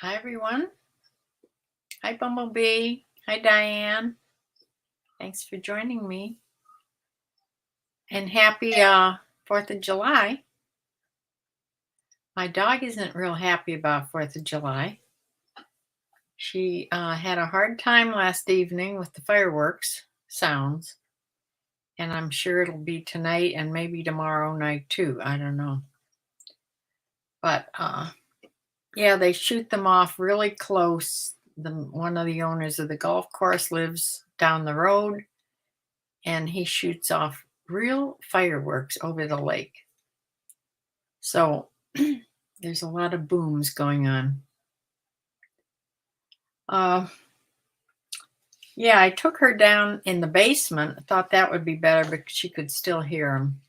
Hi, everyone. Hi, Bumblebee. Hi, Diane. Thanks for joining me. And happy 4th of July. My dog isn't real happy about 4th of July. She had a hard time last evening with the fireworks sounds. And I'm sure it'll be tonight and maybe tomorrow night too. I don't know. But yeah, they shoot them off really close. One of the owners of the golf course lives down the road, and he shoots off real fireworks over the lake. So there's a lot of booms going on. Yeah, I took her down in the basement. I thought that would be better because she could still hear them.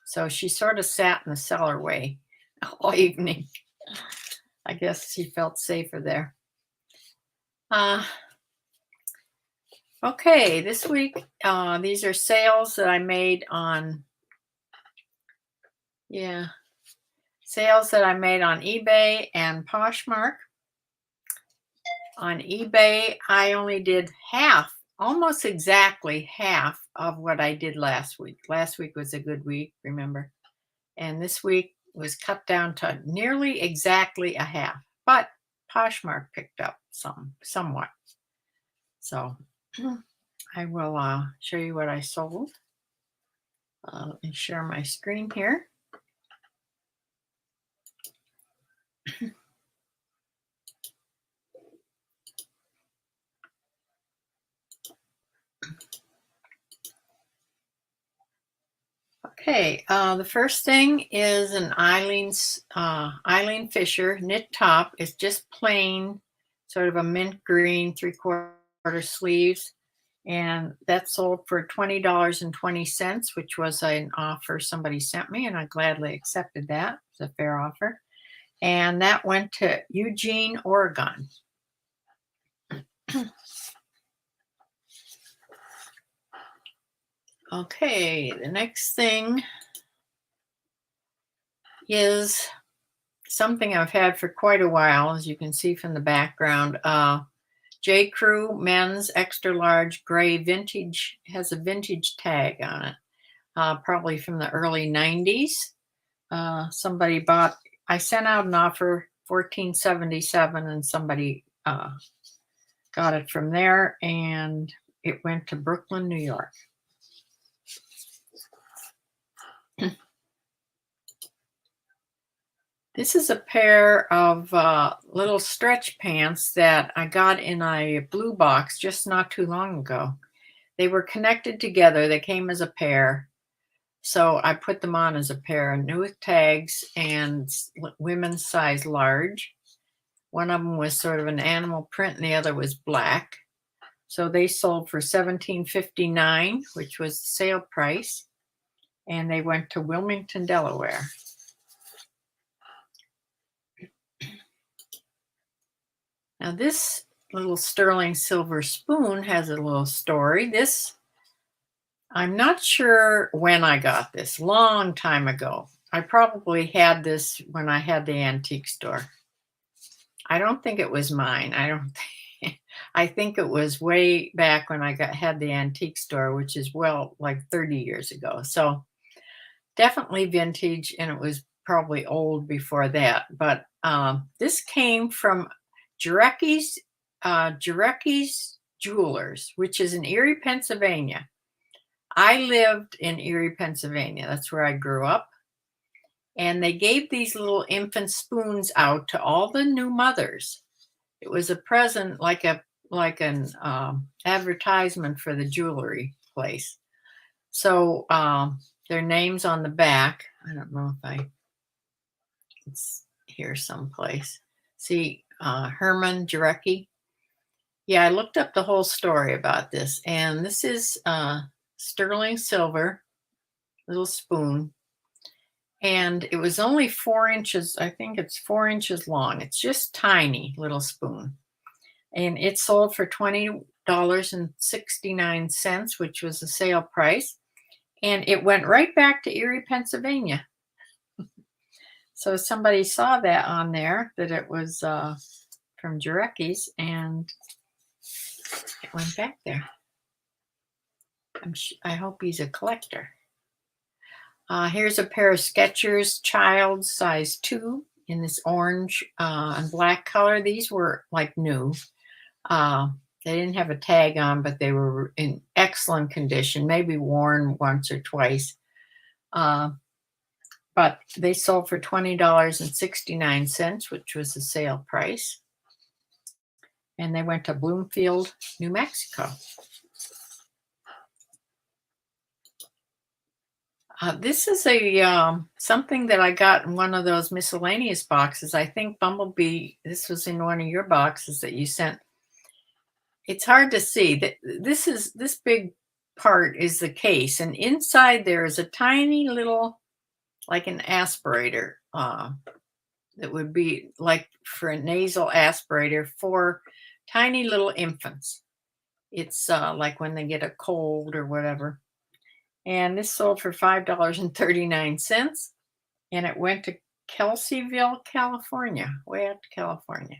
So she sort of sat in the cellar way all evening. I guess she felt safer there. Okay, this week, these are sales that I made on, sales that I made on eBay and Poshmark. On eBay, I only did half, almost exactly half of what I did last week. Last week was a good week, remember? And this week was cut down to nearly exactly a half. But Poshmark picked up somewhat. So I will show you what I sold. Let me share my screen here. Okay, the first thing is an Eileen Fisher knit top. It's just plain, sort of a mint green 3/4 sleeves. And that sold for $20.20, which was an offer somebody sent me, and I gladly accepted that. It's a fair offer. And that went to Eugene, Oregon. Okay, the next thing is something I've had for quite a while, as you can see from the background. J. Crew men's extra large gray vintage, has a vintage tag on it, probably from the early 90s. Somebody bought, I sent out an offer $14.77, and somebody got it from there, and it went to Brooklyn, New York. This is a pair of little stretch pants that I got in a blue box just not too long ago. They were connected together. They came as a pair. So I put them on as a pair, new with tags, and women's size large. One of them was sort of an animal print and the other was black. So they sold for $17.59, which was the sale price. And they went to Wilmington, Delaware. Now this little sterling silver spoon has a little story. I'm not sure when I got this, long time ago. I probably had this when I had the antique store. I don't think it was mine. I think it was way back when I had the antique store, which is like 30 years ago. So definitely vintage, and it was probably old before that. But this came from Jarecki's Jewelers, which is in Erie, Pennsylvania. I lived in Erie, Pennsylvania. That's where I grew up. And they gave these little infant spoons out to all the new mothers. It was a present, like an advertisement for the jewelry place. So their names on the back. I don't know if it's here someplace. See, Herman Jarecki. Yeah, I looked up the whole story about this, and this is sterling silver little spoon, and it was only 4 inches. I think it's 4 inches long. It's just tiny little spoon, and it sold for $20.69, which was the sale price, and it went right back to Erie, Pennsylvania. So somebody saw that on there, that it was from Jarecki's, and it went back there. I hope he's a collector. Here's a pair of Skechers Child size 2 in this orange and black color. These were like new. They didn't have a tag on, but they were in excellent condition, maybe worn once or twice. But they sold for $20.69, which was the sale price. And they went to Bloomfield, New Mexico. This is a something that I got in one of those miscellaneous boxes. I think Bumblebee, this was in one of your boxes that you sent. It's hard to see that this big part is the case, and inside there is a tiny little, like an aspirator, that would be like for a nasal aspirator for tiny little infants. It's like when they get a cold or whatever. And this sold for $5.39, and it went to Kelseyville, California, way out to California.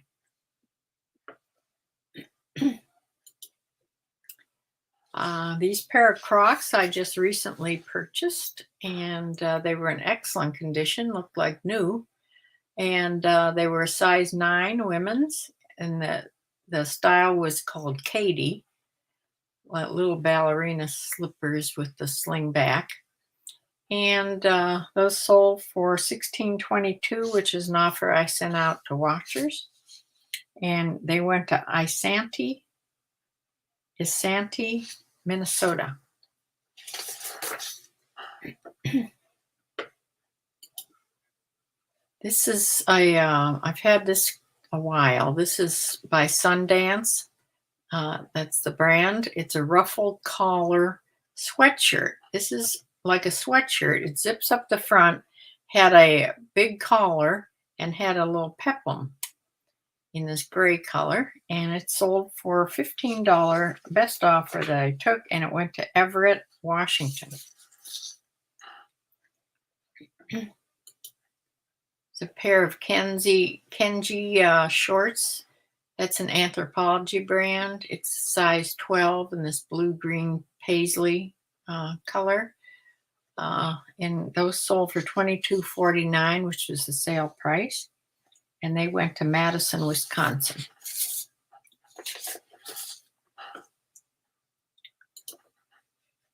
These pair of Crocs I just recently purchased, and they were in excellent condition, looked like new. And they were a size 9 women's, and the style was called Katie. Little ballerina slippers with the sling back. And those sold for $16.22, which is an offer I sent out to watchers. And they went to Isanti, Minnesota. This is I've had this a while. This is by Sundance. That's the brand. It's a ruffled collar sweatshirt. This is like a sweatshirt. It zips up the front, had a big collar, and had a little peplum in this gray color. And it sold for $15, best offer that I took, and it went to Everett, Washington. It's a pair of Kenji shorts. That's an Anthropology brand. It's size 12 in this blue-green paisley color. And those sold for $22.49, which was the sale price. And they went to Madison, Wisconsin.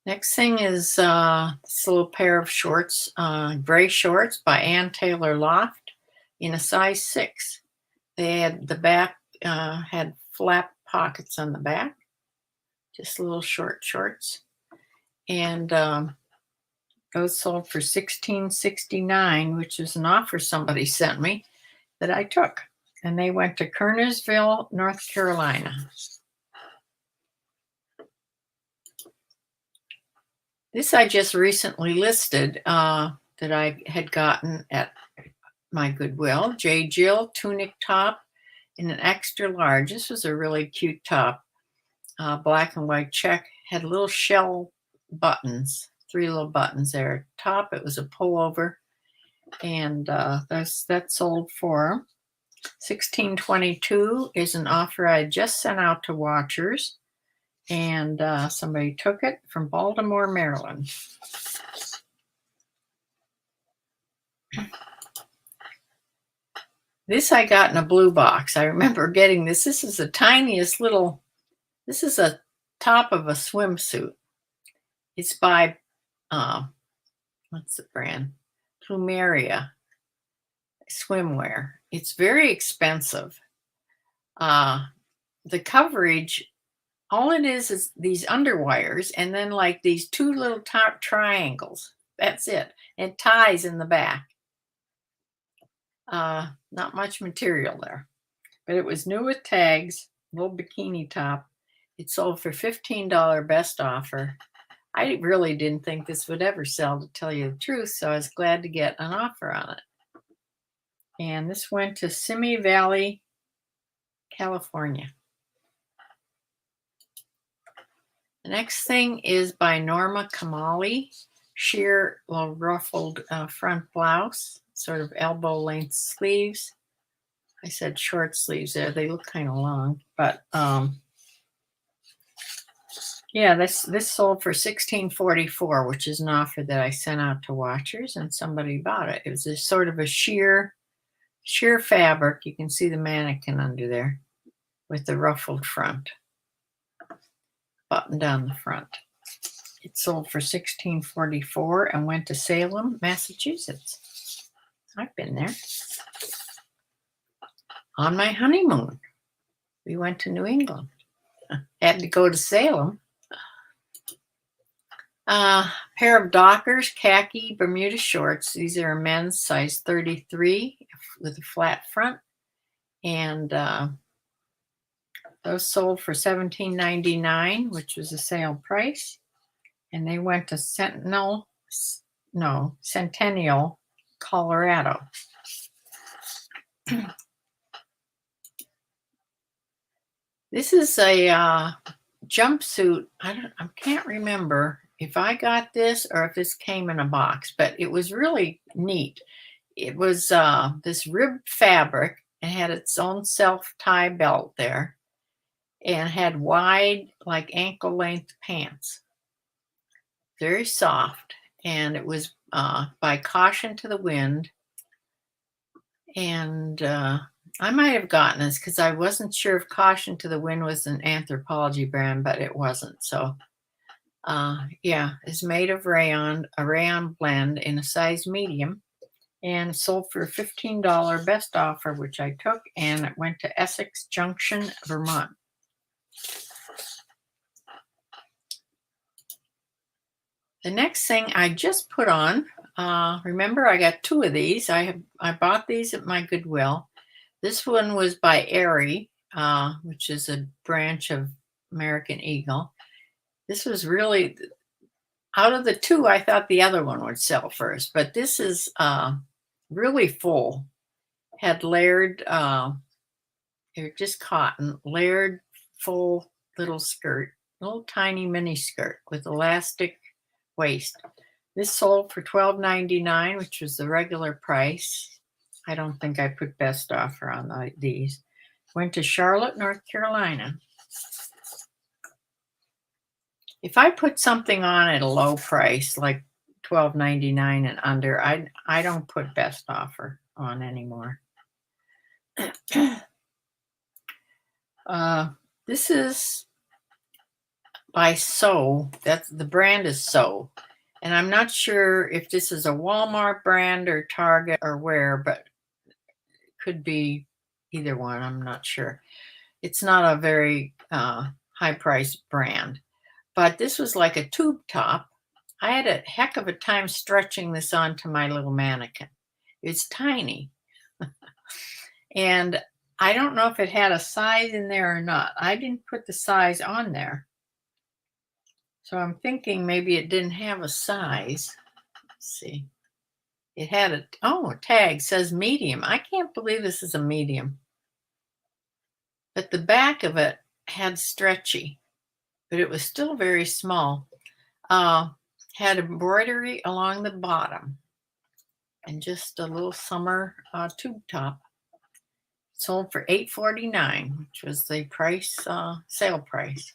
Next thing is this little pair of shorts, gray shorts by Ann Taylor Loft in a size 6. They had the back, had flap pockets on the back, just little short shorts. And those sold for $16.69, which is an offer somebody sent me that I took. And they went to Kernersville, North Carolina. This I just recently listed that I had gotten at my Goodwill. J. Jill tunic top in an extra large. This was a really cute top. Black and white check. Had little shell buttons. 3 little buttons there. Top, it was a pullover. And that sold for $16.22 is an offer I just sent out to watchers. And somebody took it from Baltimore, Maryland. This I got in a blue box. I remember getting this. This is the tiniest little, this is a top of a swimsuit. It's by, what's the brand? Plumeria swimwear. It's very expensive. The coverage, all it is these underwires and then like these 2 little top triangles. That's it. It ties in the back. Not much material there. But it was new with tags, little bikini top. It sold for $15 best offer. I really didn't think this would ever sell, to tell you the truth, so I was glad to get an offer on it. And this went to Simi Valley, California. The next thing is by Norma Kamali, sheer ruffled front blouse, sort of elbow length sleeves. I said short sleeves there. They look kind of long, but yeah, this sold for $16.44, which is an offer that I sent out to watchers, and somebody bought it. It was a sort of a sheer fabric. You can see the mannequin under there with the ruffled front, button down the front. It sold for $16.44 and went to Salem, Massachusetts. I've been there. On my honeymoon, we went to New England. Had to go to Salem. Pair of Dockers khaki Bermuda shorts. These are men's size 33 with a flat front. And those sold for $17.99, which was a sale price. And they went to Centennial, Colorado. This is a jumpsuit. I can't remember if I got this or if this came in a box, but it was really neat. It was this ribbed fabric and had its own self-tie belt there and had wide, like ankle length pants. Very soft. And it was by Caution to the Wind. And I might have gotten this because I wasn't sure if Caution to the Wind was an Anthropologie brand, but it wasn't. So yeah, it's made of rayon, a rayon blend in a size medium, and sold for a $15 best offer, which I took, and it went to Essex Junction, Vermont. The next thing I just put on, remember I got two of these. I bought these at my Goodwill. This one was by Aerie, which is a branch of American Eagle. This was really, out of the two, I thought the other one would sell first, but this is really full. Had layered, they're just cotton, layered full little skirt, little tiny mini skirt with elastic waist. This sold for $12.99, which was the regular price. I don't think I put best offer on these. Went to Charlotte, North Carolina. If I put something on at a low price, like $12.99 and under, I don't put best offer on anymore. This is by So. That's the brand is So. And I'm not sure if this is a Walmart brand or Target or where, but it could be either one. I'm not sure. It's not a very high priced brand, but this was like a tube top. I had a heck of a time stretching this onto my little mannequin. It's tiny. And I don't know if it had a size in there or not. I didn't put the size on there. So I'm thinking maybe it didn't have a size. Let's see. It had a tag says medium. I can't believe this is a medium. But the back of it had stretchy, but it was still very small. Had embroidery along the bottom and just a little summer tube top. Sold for $8.49, which was the price, sale price.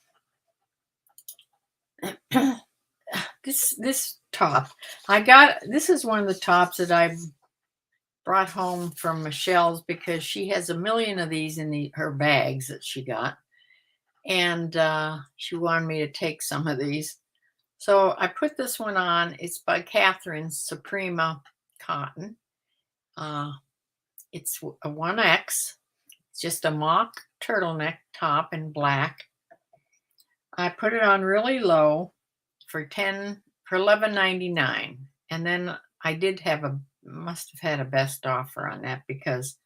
This top, this is one of the tops that I brought home from Michelle's because she has a million of these in her bags that she got. And she wanted me to take some of these. So I put this one on. It's by Catherine Suprema Cotton. It's a 1X. It's just a mock turtleneck top in black. I put it on really low for $11.99. And then I must have had a best offer on that because,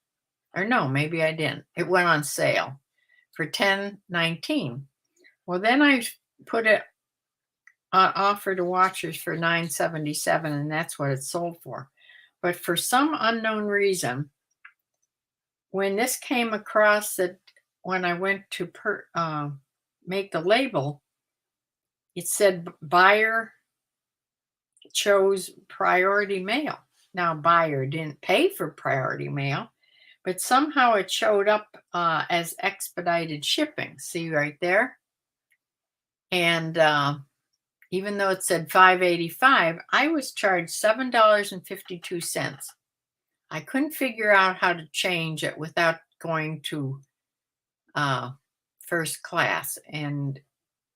or no, maybe I didn't. It went on sale for $10.19. Well, then I put it on offer to watchers for $9.77, and that's what it sold for. But for some unknown reason, when this came across, that when I went to make the label, it said buyer chose priority mail. Now, buyer didn't pay for priority mail, but somehow it showed up as expedited shipping. See right there? And even though it said $5.85, I was charged $7.52. I couldn't figure out how to change it without going to first class, and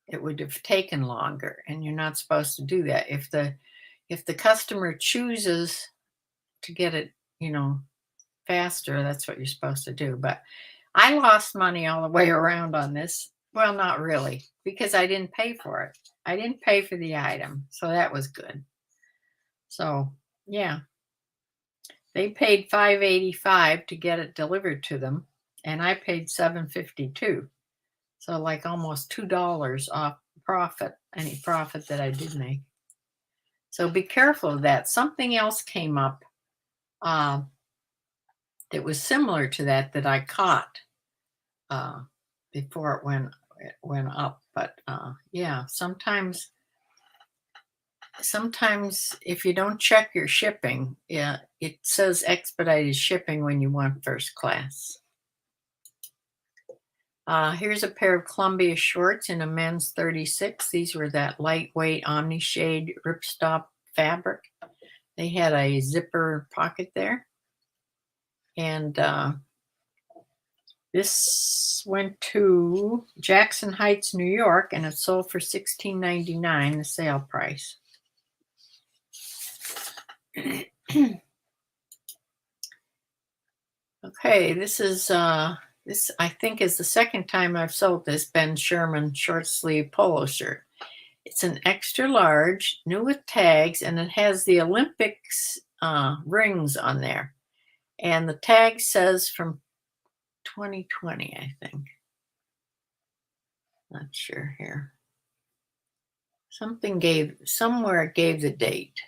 it would have taken longer. And you're not supposed to do that. If the customer chooses to get it, faster, that's what you're supposed to do. But I lost money all the way around on this. Well, not really, because I didn't pay for it. I didn't pay for the item, so that was good. So, yeah. They paid $5.85 to get it delivered to them, and I paid $7.52. So like almost $2 off profit, any profit that I did make. So be careful of that. Something else came up that was similar to that I caught before it went up. But yeah, sometimes if you don't check your shipping, it says expedited shipping when you want first class. Here's a pair of Columbia shorts in a men's 36. These were that lightweight omni shade ripstop fabric. They had a zipper pocket there. And this went to Jackson Heights, New York, and it sold for $16.99, the sale price. Okay, this is this I think is the second time I've sold this Ben Sherman short sleeve polo shirt. It's an extra large, new with tags, and it has the Olympics rings on there. And the tag says from 2020, I think. Not sure here. Somewhere it gave the date.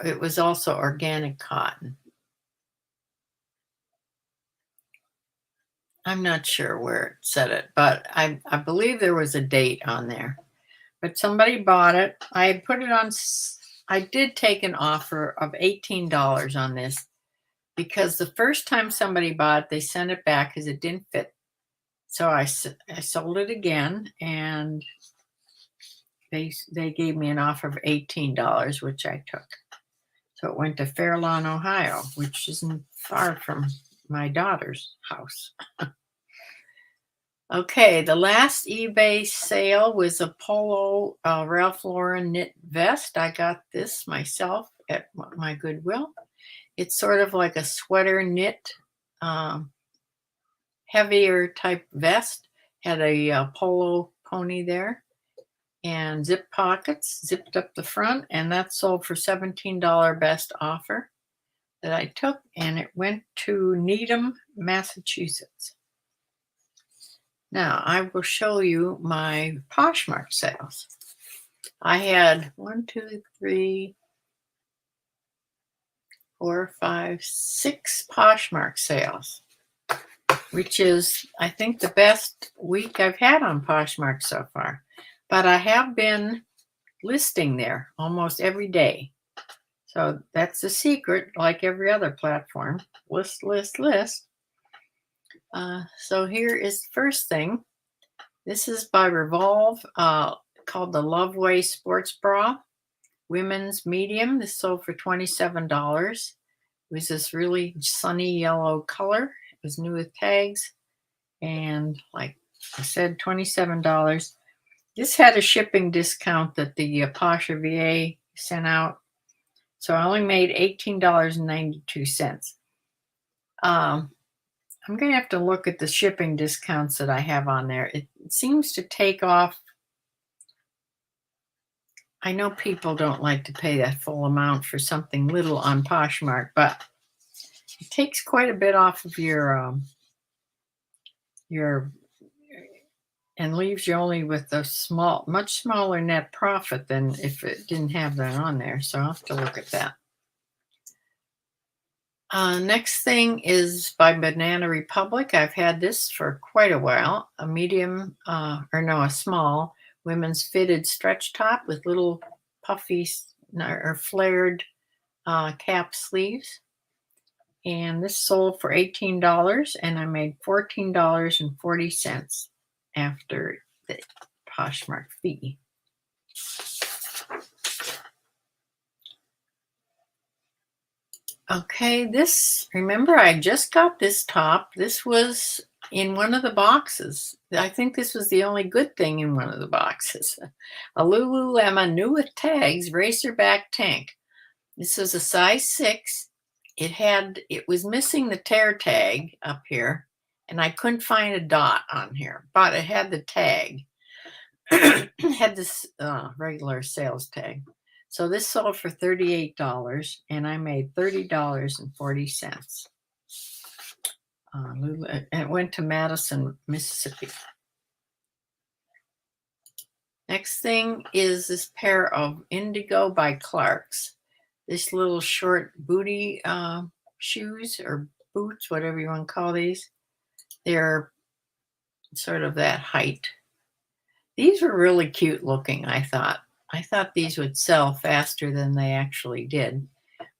It was also organic cotton. I'm not sure where it said it, but I believe there was a date on there. But somebody bought it. I had put it on. I did take an offer of $18 on this because the first time somebody bought it, they sent it back because it didn't fit. So I sold it again, and they gave me an offer of $18, which I took. So it went to Fairlawn, Ohio, which isn't far from my daughter's house. Okay, the last eBay sale was a polo Ralph Lauren knit vest. I got this myself at my Goodwill. It's sort of like a sweater knit, heavier type vest. Had a polo pony there and zip pockets, zipped up the front, and that sold for $17 best offer that I took, and it went to Needham, Massachusetts. Now, I will show you my Poshmark sales. I had 1, 2, 3, 4, 5, 6 Poshmark sales, which is, I think, the best week I've had on Poshmark so far. But I have been listing there almost every day. So that's the secret, like every other platform. List, list, list. So here is the first thing. This is by Revolve, called the Loveway Sports Bra. Women's medium. This sold for $27. It was this really sunny yellow color. It was new with tags. And like I said, $27. This had a shipping discount that the Pasha VA sent out. So I only made $18.92. I'm going to have to look at the shipping discounts that I have on there. It seems to take off. I know people don't like to pay that full amount for something little on Poshmark, but it takes quite a bit off of your and leaves you only with a much smaller net profit than if it didn't have that on there. So I'll have to look at that. Next thing is by Banana Republic. I've had this for quite a while. A small women's fitted stretch top with little puffy or flared cap sleeves. And this sold for $18, and I made $14.40 after the Poshmark fee. Okay, remember I just got this top. This was in one of the boxes. I think this was the only good thing in one of the boxes. A Lululemon new with tags racerback tank. This was a size 6. It was missing the tear tag up here, and I couldn't find a dot on here, but it had the tag. It had this regular sales tag. So this sold for $38, and I made $30.40. And it went to Madison, Mississippi. Next thing is this pair of Indigo by Clark's. This little short booty shoes or boots, whatever you want to call these. They're sort of that height. These were really cute looking, I thought. I thought these would sell faster than they actually did.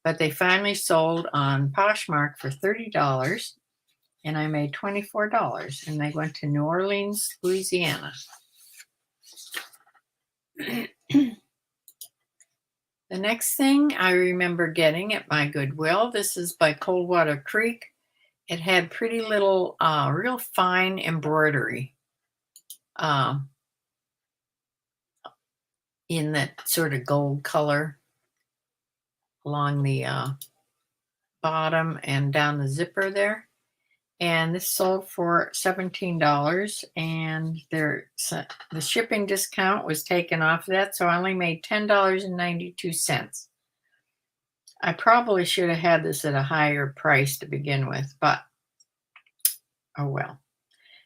But they finally sold on Poshmark for $30, and I made $24, and they went to New Orleans, Louisiana. The next thing I remember getting at my Goodwill, this is by Coldwater Creek. It had pretty little, real fine embroidery in that sort of gold color along the bottom and down the zipper there. And this sold for $17, and the shipping discount was taken off that, so I only made $10.92. I probably should have had this at a higher price to begin with, but oh well.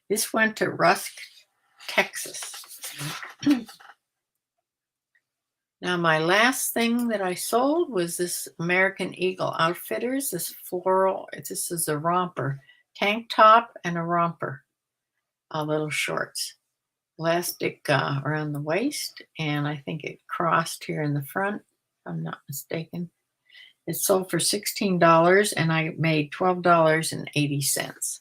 This went to Rusk, Texas. Now, my last thing that I sold was this American Eagle Outfitters, this is a romper. Tank top and a romper, little shorts, elastic around the waist, and I think it crossed here in the front, if I'm not mistaken. It sold for $16, and I made $12.80.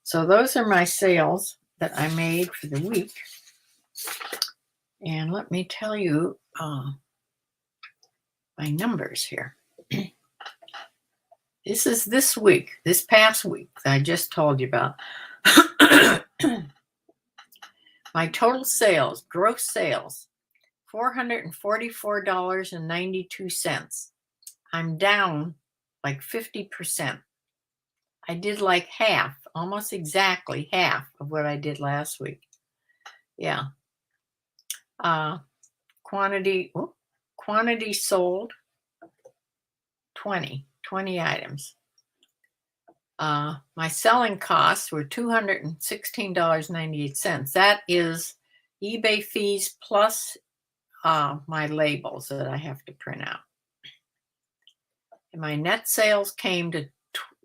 So those are my sales that I made for the week. And let me tell you my numbers here. This is this past week that I just told you about. My total sales, gross sales, $444.92. I'm down like 50%. I did like half, almost exactly half of what I did last week. Yeah. Quantity sold, 20 items. My selling costs were $216.98. That is eBay fees plus my labels that I have to print out. And my net sales came to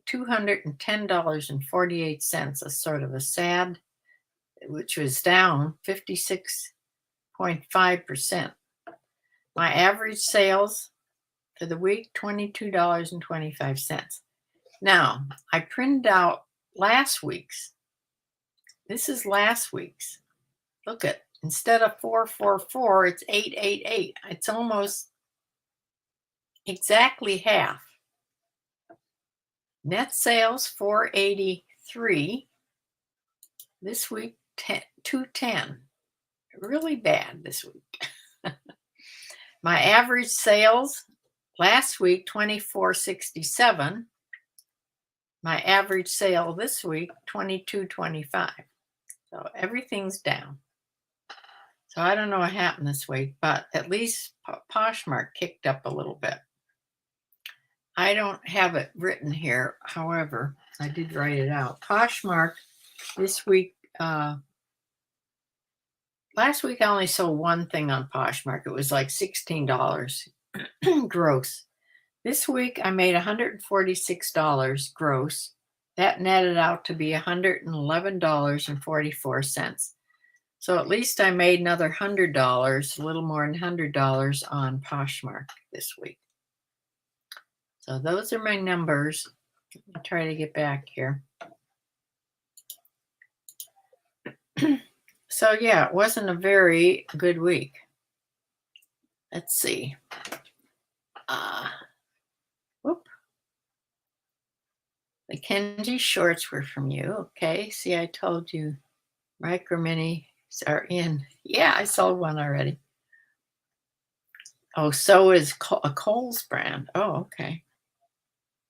$210.48, a sort of a sad, which was down 56.5%. My average sales for the week, $22.25. Now, I printed out last week's. This is last week's. Look at, instead of 444, it's 888. It's almost exactly half. Net sales, 483. This week, 210. Really bad this week. My average sales last week, 2467. My average sale this week, 2225. So everything's down. So I don't know what happened this week, but at least Poshmark kicked up a little bit. I don't have it written here. However, I did write it out. Poshmark this week, last week I only sold one thing on Poshmark. It was like $16 gross. This week I made $146 gross. That netted out to be $111.44. So at least I made another $100, a little more than $100 on Poshmark this week. So those are my numbers. I'll try to get back here. So yeah, it wasn't a very good week. Let's see. Whoop. The Kenji shorts were from you. Okay. See, I told you micro minis are in. Yeah, I sold one already. Oh, so is a Kohl's brand. Oh, okay.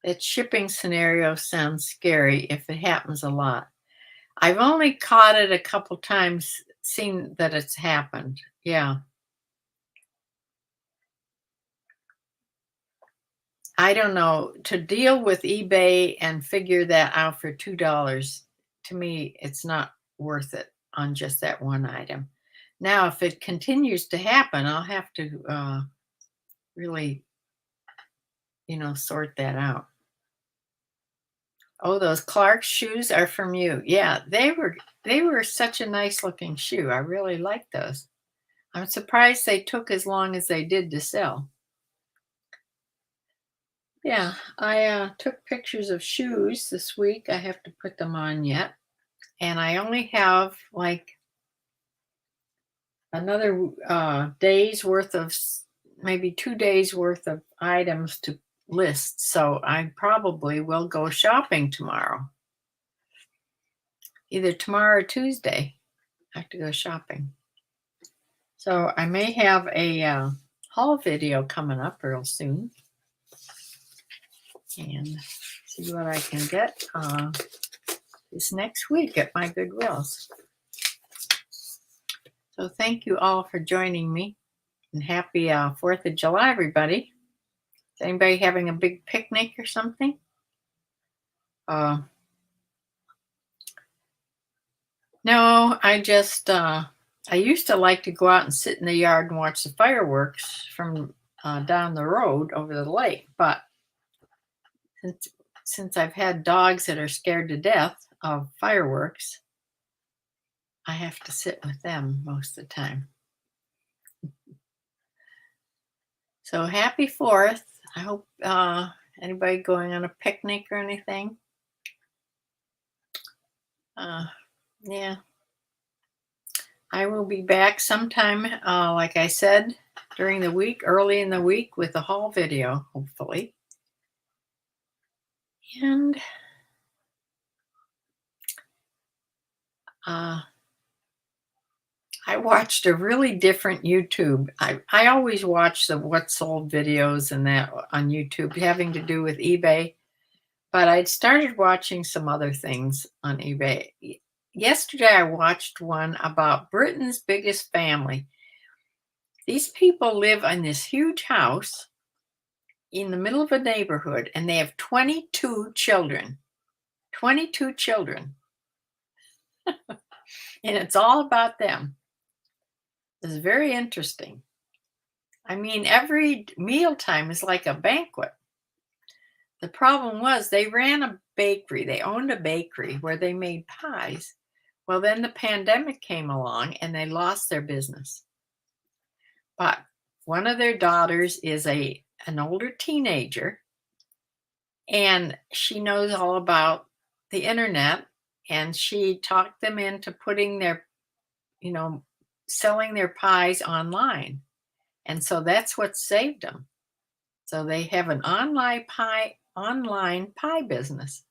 That shipping scenario sounds scary if it happens a lot. I've only caught it a couple times, seen that it's happened. Yeah. I don't know. To deal with eBay and figure that out for $2, to me, it's not worth it on just that one item. Now, if it continues to happen, I'll have to really, sort that out. Oh, those Clark shoes are from you. Yeah, they were such a nice looking shoe. I really like those. I'm surprised they took as long as they did to sell. Yeah, I took pictures of shoes this week. I have to put them on yet. And I only have like another day's worth of, maybe 2 days worth of items to list. So I probably will go shopping tomorrow. Either tomorrow or Tuesday. I have to go shopping. So I may have a haul video coming up real soon. And see what I can get this next week at my Goodwills. So thank you all for joining me. And happy 4th of July, everybody. Is anybody having a big picnic or something? No, I just, I used to like to go out and sit in the yard and watch the fireworks from down the road over the lake. But since I've had dogs that are scared to death of fireworks, I have to sit with them most of the time. So happy 4th. I hope anybody going on a picnic or anything. Yeah. I will be back sometime, like I said, during the week, early in the week, with a haul video, hopefully. And I watched a really different YouTube. I always watch the what sold videos and that on YouTube having to do with eBay, but I'd started watching some other things on eBay. Yesterday, I watched one about Britain's biggest family. These people live in this huge house in the middle of a neighborhood, and they have 22 children. 22 children. And it's all about them. It's very interesting. I mean, every mealtime is like a banquet. The problem was they ran a bakery. They owned a bakery where they made pies. Well, then the pandemic came along and they lost their business. But one of their daughters is an older teenager, and she knows all about the internet, and she talked them into putting their, selling their pies online. And so that's what saved them. So they have an online pie business.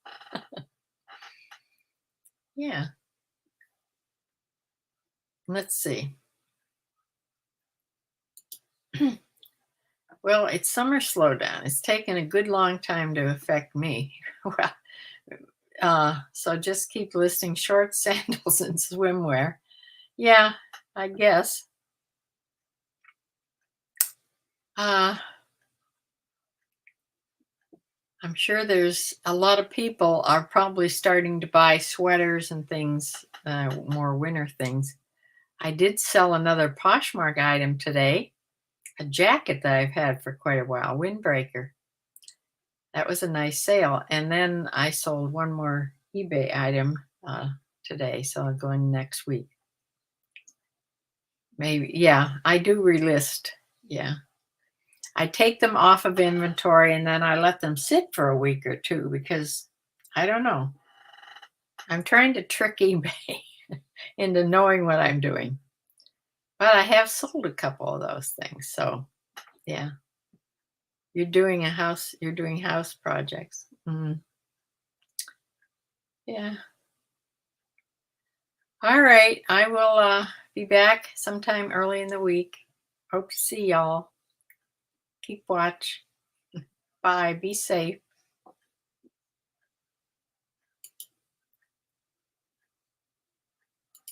Yeah. Let's see. Well, it's summer slowdown. It's taken a good long time to affect me. So just keep listing shorts, sandals, and swimwear. Yeah, I guess. I'm sure there's a lot of people are probably starting to buy sweaters and things, more winter things. I did sell another Poshmark item today, a jacket that I've had for quite a while, windbreaker. That was a nice sale. And then I sold one more eBay item today, so I'm going next week. Maybe. Yeah, I do relist. Yeah. I take them off of inventory and then I let them sit for a week or two because I don't know. I'm trying to trick eBay into knowing what I'm doing. But I have sold a couple of those things. So, yeah. You're doing house projects. Yeah. All right. I will be back sometime early in the week. Hope to see y'all. Keep watch. Bye. Be safe.